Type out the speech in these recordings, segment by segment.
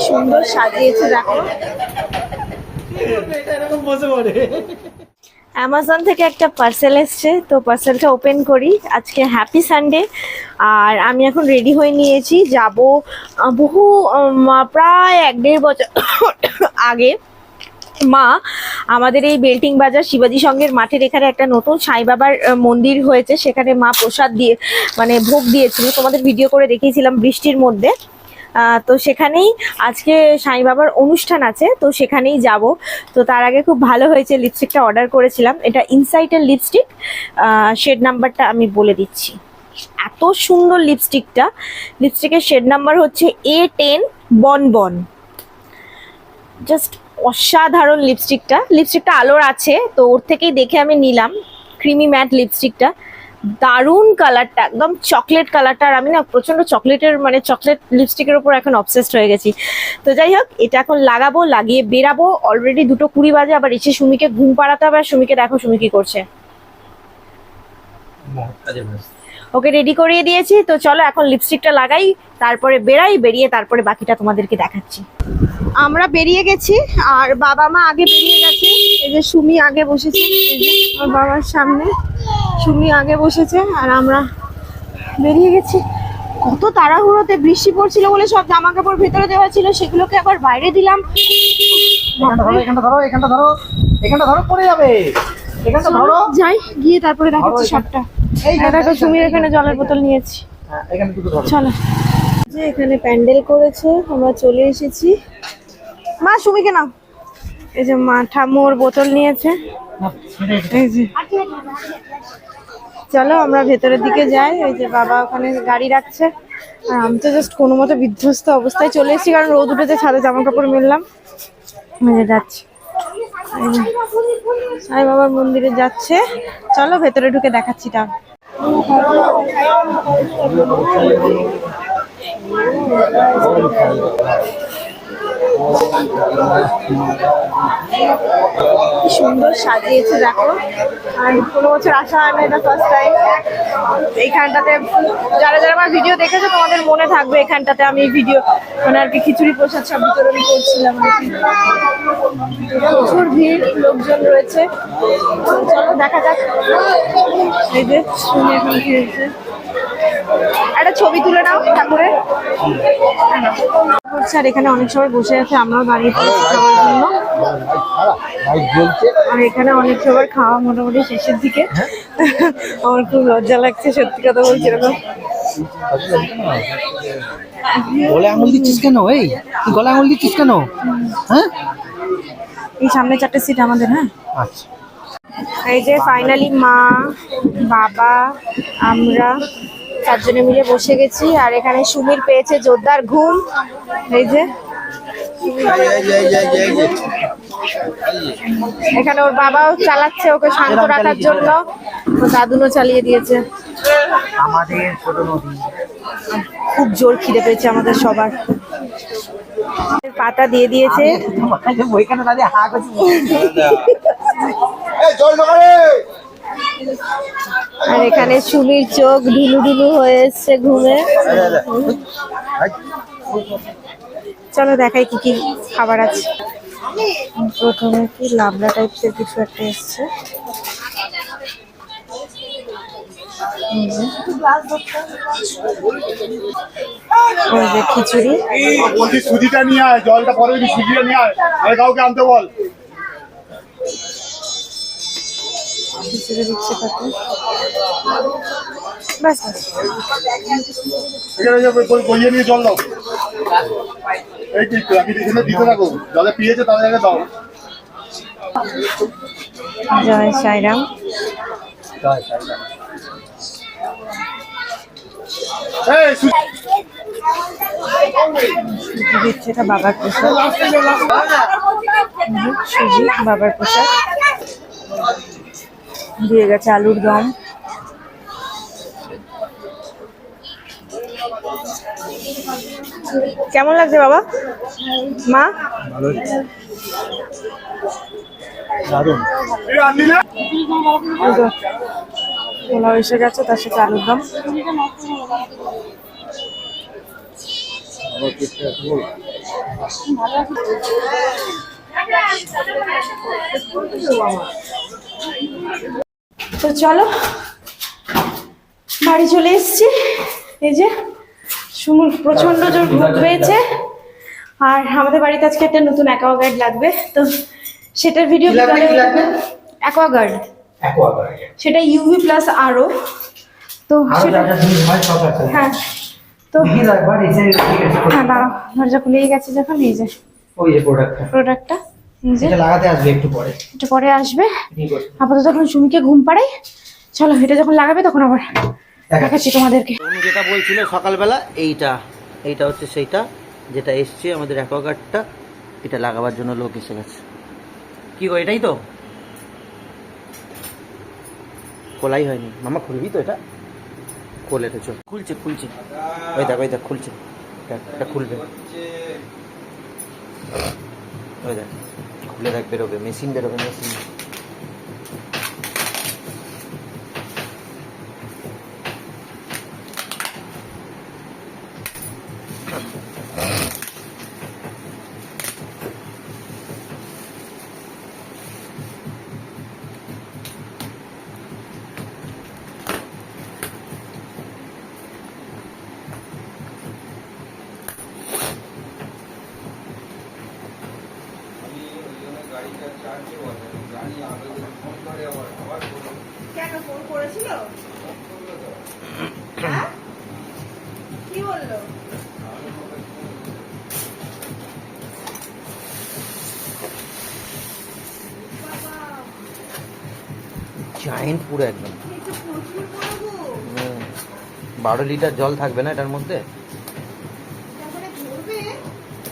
সুন্দর সাজিয়েছে দেখো। অ্যামাজন থেকে একটা পার্সেল এসছে, তো পার্সেলটা ওপেন করি। আজকে হ্যাপি সানডে। আর আমি এখন রেডি হয়ে নিয়েছি, যাব বহু প্রায় 1-1.5 বছর আগে মা আমাদের এই বেল্টিং বাজার শিবাজি সংঘের মাঠের এখানে একটা নতুন সাই বাবার মন্দির হয়েছে, সেখানে মা প্রসাদ দিয়ে মানে ভোগ দিয়েছিল, তোমাদের ভিডিও করে দেখিয়েছিলাম বৃষ্টির মধ্যে। তো সেখানেই আজকে সাই বাবার অনুষ্ঠান আছে, তো সেখানেই যাব। তো তার আগে খুব ভালো হয়েছে, লিপস্টিকটা অর্ডার করেছিলাম, এটা ইনসাইটের লিপস্টিক, শেড নাম্বারটা আমি বলে দিচ্ছি। এত সুন্দর লিপস্টিকের শেড নাম্বার হচ্ছে A10 বনবন। জাস্ট অসাধারণ লিপস্টিকটা আলোর আছে, তো ওর থেকেই দেখে আমি নিলাম। ক্রিমি ম্যাট লিপস্টিকটা, দারুণ কালারটা, একদম চকলেট কালারটা। আর আমি না প্রচন্ড চকলেট লিপস্টিকের উপর এখন অবসেসড হয়ে গেছি। তো যাই হোক, এটা এখন লাগাবো, লাগিয়ে বেরাবো। অলরেডি 2:20 বাজে, আবার এসে সুমিকে ঘুম পাড়াতে হবে। আর সুমিকে দেখো, সুমি কি করছে, ওকে রেডি করিয়ে দিয়েছি। তো চলো এখন লিপস্টিকটা লাগাই, তারপরে বেরিয়ে তারপরে বাকিটা তোমাদেরকে দেখাচ্ছি। আমরা বেরিয়ে গেছি, আর বাবা মা আগে বেরিয়ে গেছে। এই যে সুমি আগে বসেছে, এই যে আমার বাবার সামনে সুমি আগে বসেছে, আর আমরা বেরিয়ে গেছি। কত তাড়াহুড়োতে, বৃষ্টি পড়ছিল বলে সব জামা কাপড় ভেতরে দেওয়া ছিল, সেগুলোকে আবার বাইরে দিলাম। যাই গিয়ে তারপরে দেখাচ্ছি সবটা। দেখো সুমির এখানে জলের বোতল নিয়েছি, চলো। যে এখানে প্যান্ডেল করেছে, আমরা চলে এসেছি। মা সুমিকে নাও। এই যে মা ঠাম্মুর বোতল নিয়েছে, এই যে। চলো আমরা ভেতরের দিকে যাই। ওই যে বাবা ওখানে গাড়ি রাখছে, আর আমি তো জাস্ট কোনো মতো বিধ্বস্ত অবস্থায় চলে এসেছি, কারণ রোদ উঠেছে, ছাদে জামা কাপড় মেললাম। যাচ্ছি সাই বাবার মন্দিরে যাচ্ছে, চলো ভেতরে ঢুকে দেখাচ্ছি। তা কি সুন্দর সাজিয়েছে দেখো। আর কোনো বছর আসা হয় না, এটা ফার্স্ট টাইম। এইখানটাতে যারা আমার ভিডিও দেখেছো তোমাদের মনে থাকবে, এখানটাতে আমি ভিডিও মানে আর কি খিচুড়ি প্রসাদ সব বিতরণ করছিলাম। প্রচুর ভিড়, লোকজন রয়েছে। চলো দেখা যাক। এই যে শুনে এখন খেয়েছে, একটা ছবি তুলে নাও ঠাকুরের। আর এখানে অনেক সবাই বসে আছে, আমরাও দাঁড়িয়ে পড়েছি খাওয়ার জন্য। আর এখানে অনেক সবার খাওয়া মোটামুটি শেষের দিকে। আমার খুব লজ্জা লাগছে, সত্যি কথা বলছি। এরকম গলায় আঙুল দিচ্ছিস কেন? তুই গলায় আঙুল দিচ্ছিস কেন? হ্যাঁ, এই সামনে 4টে সিট আমাদের। হ্যাঁ, আচ্ছা। এই যে ফাইনালি মা, বাবা, আমরা 4 জনে মিলে বসে গেছি। আর এখানে সুমির পেয়েছে জোরদার ঘুম। এই যে এখানে ওর বাবাও চালাচ্ছে ওকে শান্ত রাখার জন্য, দাদুনও চালিয়ে দিয়েছে। খুব জোর খিদে পেয়েছে আমাদের সবার। পাতা দিয়ে দিয়েছে। আর এখানে সুমির চোখ ঢুলু ঢুলু হয়ে এসছে ঘুমে। চলো দেখাই কি কি খাবার আছে। প্রথমে কি লাবড়া টাইপের কিছু একটা এসছে, ওই যে খিচুড়ি। সুজিটা নিয়ে আয়, জলটা পরে সুজিটা নিয়ে আয়, আর কাউকে আনতে বল। খিচুড়ি দিচ্ছে তাতে, ব্যাস ব্যাস। বইয়ে নিয়ে জল দাও, এই আমি এখানে দিতে থাকো, জলে পিয়েছে তাদের আগে দাও। জয় সাইরাম। দিচ্ছে এটা বাবার প্রসাদ, সুজি বাবার প্রসাদ দিয়ে গেছে। আলুর দম, কেমন লাগছে বাবা? মা পোলাও এসে গেছে, তার সাথে আলুর দম। তো চলো বাড়ি চলে এসেছি। এই যে সুমুর প্রচন্ড জোর ঘুম পেয়েছে, আর আমাদের বাড়িতে আজকে একটা নতুন অ্যাকোয়াগার্ড লাগবে, তো সেটার ভিডিও অ্যাকোয়াগার্ড, সেটা ইউভি প্লাস আরও, তো হ্যাঁ তো হ্যাঁ দাঁড়াও, দরজা খুলেই গেছে যখন। এই যে প্রোডাক্টটা এই যে লাগাতে আসবে একটু পরে, একটু পরে আসবে। আপাতত যখন সুমিকে ঘুম পাড়াই, চলো এটা যখন লাগাবে তখন আবার দেখাচ্ছি তোমাদেরকে। উনি যেটা বলছিল সকালবেলা, এইটা হচ্ছে সেইটা যেটা এসছে আমাদের অ্যাকোয়াগার্ডটা, এটা লাগাবার জন্য লোক এসে গেছে। কি গো, এটাই তো খোলাই হয়নি মামা, খুলবি তো এটা? খোলে তো, চল খুলছে ওই দেখ খুলছে, এটা খুলবে, ওই দেখ খুলে দেখ, বেরোবে মেশিন, ফোন করেছিল, হ্যাঁ কি বললো? জায়েন্ট পুরো একদম। 12 লিটার জল থাকবে না এটার মধ্যে,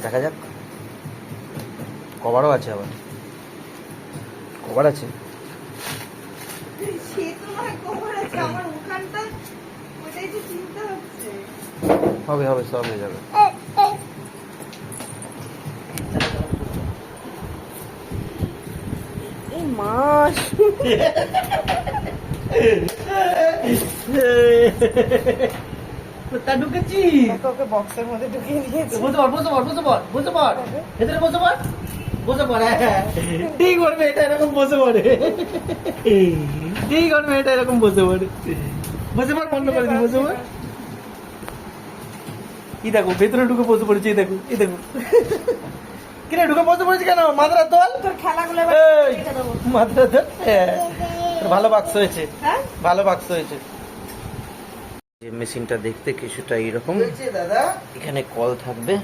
দেখা যাক। কভারও আছে, আবার কভার আছে। হবে সব হয়ে যাবে। মাস তা ঢুকেছি, ওকে বক্সের মধ্যে ঢুকিয়ে দিয়েছে। বসে পড় ভেতরে বসে পড়, হ্যাঁ ঠিক করবে এটা, এরকম বসে পড়ে, ঠিক করবে এটা, এরকম বসে পড়ে বন্ধ করে দিই, বসে পড়। কি দেখো ভেতরে ঢুকে বসে পড়েছে, এই দেখো কিরে ঢুকে বসে পড়েছে কেন? মাথাটা তোল, তোর খেলাগুলো মাথাটা তোল। ভালো বাক্স হয়েছে, হ্যাঁ ভালো বাক্স হয়েছে। মেশিনটা দেখতে কিছুটা এইরকম, দাদা এখানে কল থাকবে,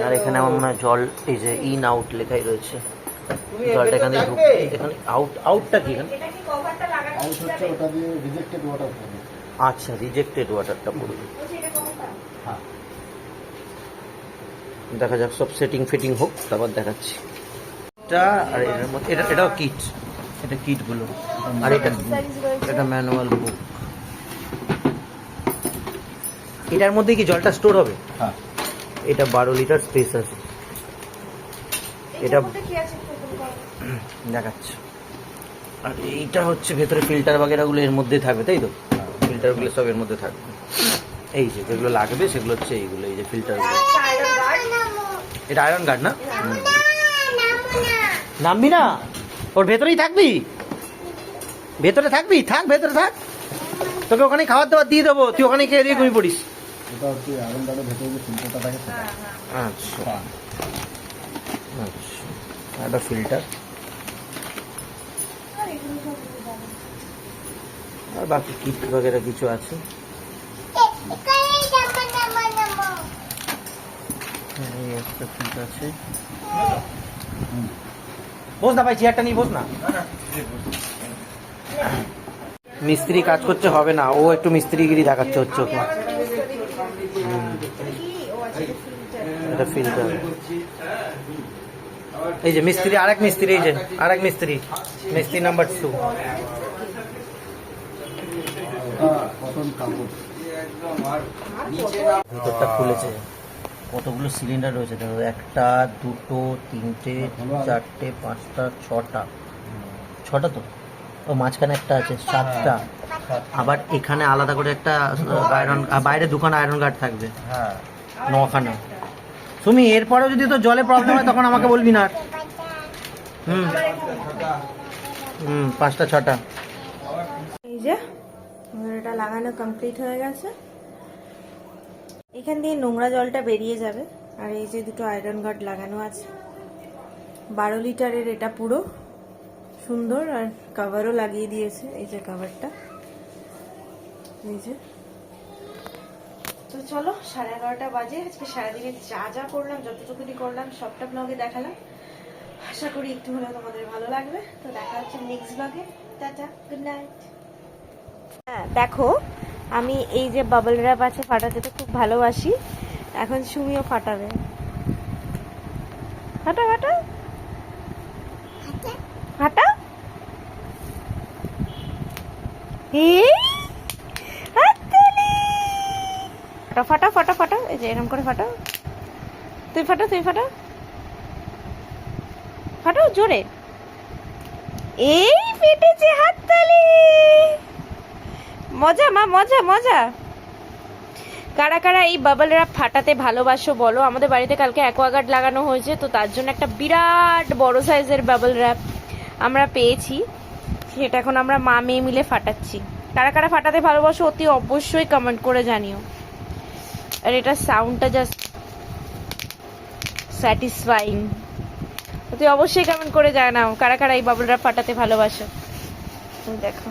আর এখানে আমার মনে হয় জল, এই যে ইন আউট লেখাই রয়েছে, জলটা এখানে ঢুকবে। এখানে আউটটা কি এখানে? আচ্ছা, রিজেক্টেড ওয়াটারটা পড়বে। দেখা যাক, সব সেটিং হোক, তারপর দেখাচ্ছি। আর এটার মধ্যে এটাও কিট, এটা কিটগুলো, আর এটা ম্যানুয়াল বুক। এটার মধ্যে কি জলটা স্টোর হবে? হ্যাঁ, এটা 12 লিটার স্পেস আছে, এটা দেখাচ্ছে। আর এইটা হচ্ছে ভেতরে ফিল্টার বাগেরাগুলো এর মধ্যে থাকবে, তাই তো? ফিল্টারগুলো সব এর মধ্যে থাকবে। এই যে যেগুলো লাগবে সেগুলো হচ্ছে এইগুলো, এই যে ফিল্টারগুলো। এটা আয়রন গার্ড না? নামবি না, ওর ভেতরেই থাকবি, ভেতরে থাকবি, ভেতরে থাক, তোকে ওখানে খাবার দাবার দিয়ে দেবো, তুই ওখানে খেয়ে দিয়ে ঘুমিয়ে পড়িস। আচ্ছা, একটা ফিল্টার, আর বাকি কিট বগেরা কিছু আছে। আছে, বস না ভাই, চেয়ারটা নিয়ে বস না। মিস্ত্রি কাজ করছে, হবে না, ও একটু মিস্ত্রিগিরি দেখাচ্ছে হচ্ছে ওকে। এটা ফিল্টার, এই যে মিস্ত্রি, আরেক মিস্ত্রি, এই যে আরেক মিস্ত্রি, মিস্ত্রি নাম্বার 2। ভিতরটা খুলেছে, কতগুলো সিলিন্ডার রয়েছে দেখো, 1, 2, 3, 4, 5, 6টা তো, ও মাঝখানে একটা আছে, 7টা। আবার এখানে আলাদা করে একটা আয়রন, বাইরে দুখানা আয়রন গার্ড থাকবে। 9খানা। সুমি এরপরেও যদি তো জলে প্রবলেম হয় তখন আমাকে বলবি না। হুম হুম 5টা 6টা। এই যে আমার এটা লাগানো কমপ্লিট হয়ে গেছে। এখান দিয়ে নোংরা জলটা বেরিয়ে যাবে। আর এই যে দুটো আয়রন গার্ড লাগানো আছে, 12 লিটারের এটা পুরো সুন্দর। আর কভারও লাগিয়ে দিয়েছে, এই যে কভারটা, এই যে। তো চলো 11:30 বাজে। আজকে সারাদিনে যা যা করলাম, যতটুকুনি করলাম সবটা ব্লগে দেখালাম। আশা করি একটু হলেও তোমাদের ভালো লাগবে। তো দেখা হচ্ছে নেক্সট ব্লগে। Tata, good night. হ্যাঁ দেখো, আমি এই যে বাবল র্যাপ আছে ফাটাতে তো খুব ভালোবাসি। এখন সুমিও ফাটাবে। ফাটা ফাটা ফাটা। এই হাততালি। ফাটা ফাটা ফাটা, এই যে এরকম করে ফাটা। তুই ফাটা, তুই ফাটা, ফাটাও জোরে। এই ফেটেছে, হাততালি। মজা মা, মজা মজা। কারা কারা এই বাবল র্যাপ ফাটাতে ভালোবাসো বলো। আমাদের বাড়িতে কালকে অ্যাকোয়াগার্ড লাগানো হয়েছে, তো তার জন্য একটা বিরাট বড় সাইজের বাবল র্যাপ আমরা পেয়েছি। সেটা এখন আমরা মা মেয়ে মিলে ফাটাচ্ছি। কারা কারা ফাটাতে ভালোবাসো অতি অবশ্যই কমেন্ট করে জানিও। আর এটা সাউন্ডটা জাস্ট স্যাটিসফাইং। অতি অবশ্যই কমেন্ট করে জানাও কারা কারা এই বাবল র্যাপ ফাটাতে ভালোবাসো। দেখো।